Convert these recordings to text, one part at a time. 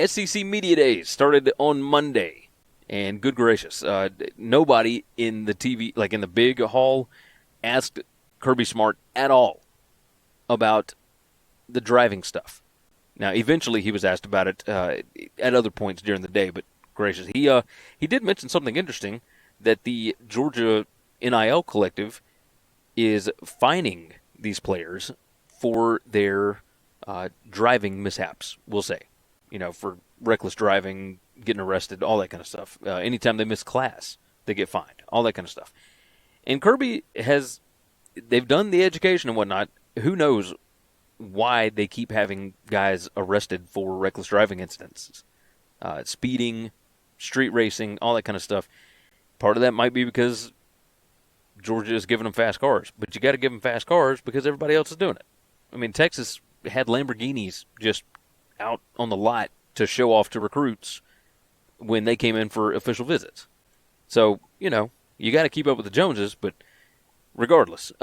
SEC Media Days started on Monday, and good gracious, nobody in the TV, like in the big hall, asked Kirby Smart at all about the driving stuff. Now, eventually he was asked about it at other points during the day, but gracious, he did mention something interesting, that the Georgia NIL collective is fining these players for their driving mishaps, we'll say. For reckless driving, getting arrested, all that kind of stuff. Anytime they miss class, they get fined, all that kind of stuff. And Kirby they've done the education and whatnot. Who knows why they keep having guys arrested for reckless driving incidents. Speeding, street racing, all that kind of stuff. Part of that might be because Georgia is giving them fast cars. But you got to give them fast cars because everybody else is doing it. I mean, Texas had Lamborghinis just out on the lot to show off to recruits when they came in for official visits. So, you got to keep up with the Joneses, but regardless.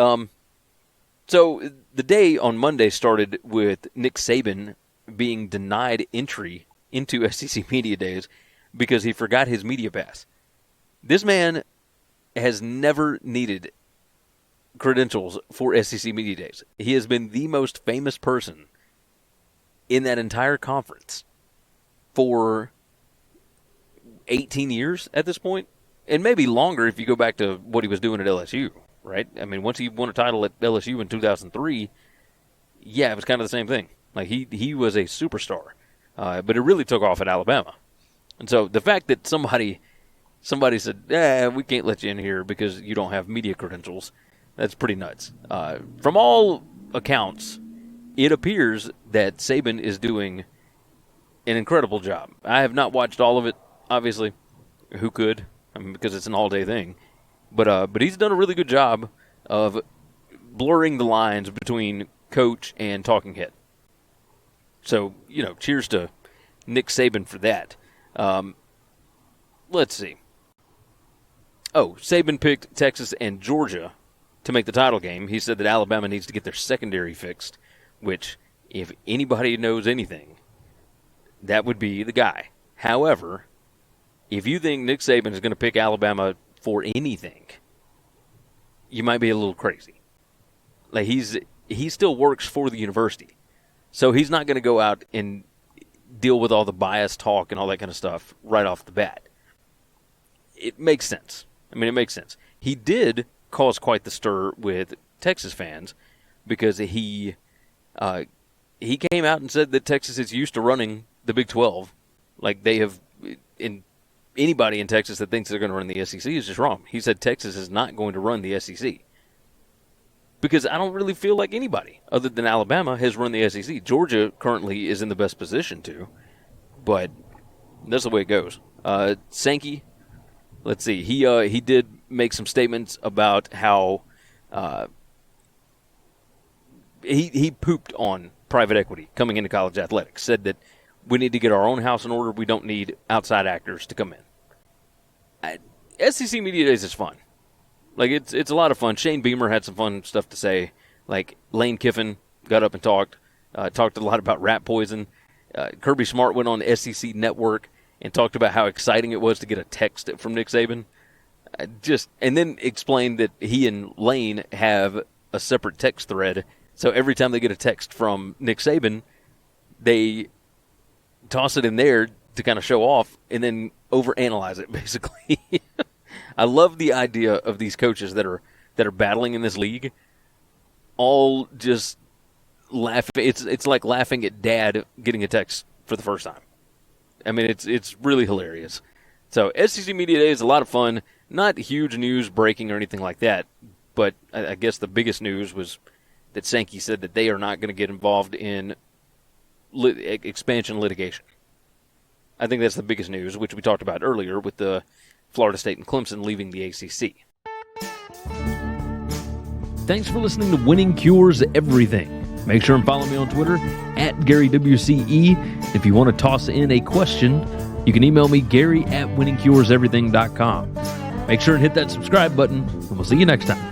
So the day on Monday started with Nick Saban being denied entry into SEC Media Days because he forgot his media pass. This man has never needed credentials for SEC Media Days. He has been the most famous person in that entire conference for 18 years at this point, and maybe longer if you go back to what he was doing at LSU, right? I mean, once he won a title at LSU in 2003, yeah, it was kind of the same thing. Like, he was a superstar, but it really took off at Alabama. And so the fact that somebody said, we can't let you in here because you don't have media credentials, that's pretty nuts. From all accounts, it appears that Saban is doing an incredible job. I have not watched all of it, obviously. Who could? I mean, because it's an all-day thing. But he's done a really good job of blurring the lines between coach and talking head. So, cheers to Nick Saban for that. Let's see. Oh, Saban picked Texas and Georgia to make the title game. He said that Alabama needs to get their secondary fixed, which, if anybody knows anything, that would be the guy. However, if you think Nick Saban is going to pick Alabama for anything, you might be a little crazy. Like, he still works for the university, so he's not going to go out and deal with all the bias talk and all that kind of stuff right off the bat. It makes sense. I mean, it makes sense. He did cause quite the stir with Texas fans because he came out and said that Texas is used to running the Big 12. Like, they have, anybody in Texas that thinks they're going to run the SEC is just wrong. He said Texas is not going to run the SEC. Because I don't really feel like anybody other than Alabama has run the SEC. Georgia currently is in the best position to, but that's the way it goes. Sankey, let's see, he did make some statements about how he pooped on private equity coming into college athletics, said that we need to get our own house in order. We don't need outside actors to come in. SEC Media Days is fun. Like, it's a lot of fun. Shane Beamer had some fun stuff to say. Like, Lane Kiffin got up and talked a lot about rat poison. Kirby Smart went on the SEC Network and talked about how exciting it was to get a text from Nick Saban. And then explained that he and Lane have a separate text thread. So every time they get a text from Nick Saban, they toss it in there to kind of show off and then overanalyze it, basically. I love the idea of these coaches that are battling in this league, all just laughing. It's like laughing at dad getting a text for the first time. I mean, it's really hilarious. So SEC Media Day is a lot of fun. Not huge news breaking or anything like that, but I guess the biggest news was that Sankey said that they are not going to get involved in expansion litigation. I think that's the biggest news, which we talked about earlier with the Florida State and Clemson leaving the ACC. Thanks for listening to Winning Cures Everything. Make sure and follow me on Twitter @GaryWCE. If you want to toss in a question, you can email me, Gary@winningcureseverything.com. Make sure and hit that subscribe button, and we'll see you next time.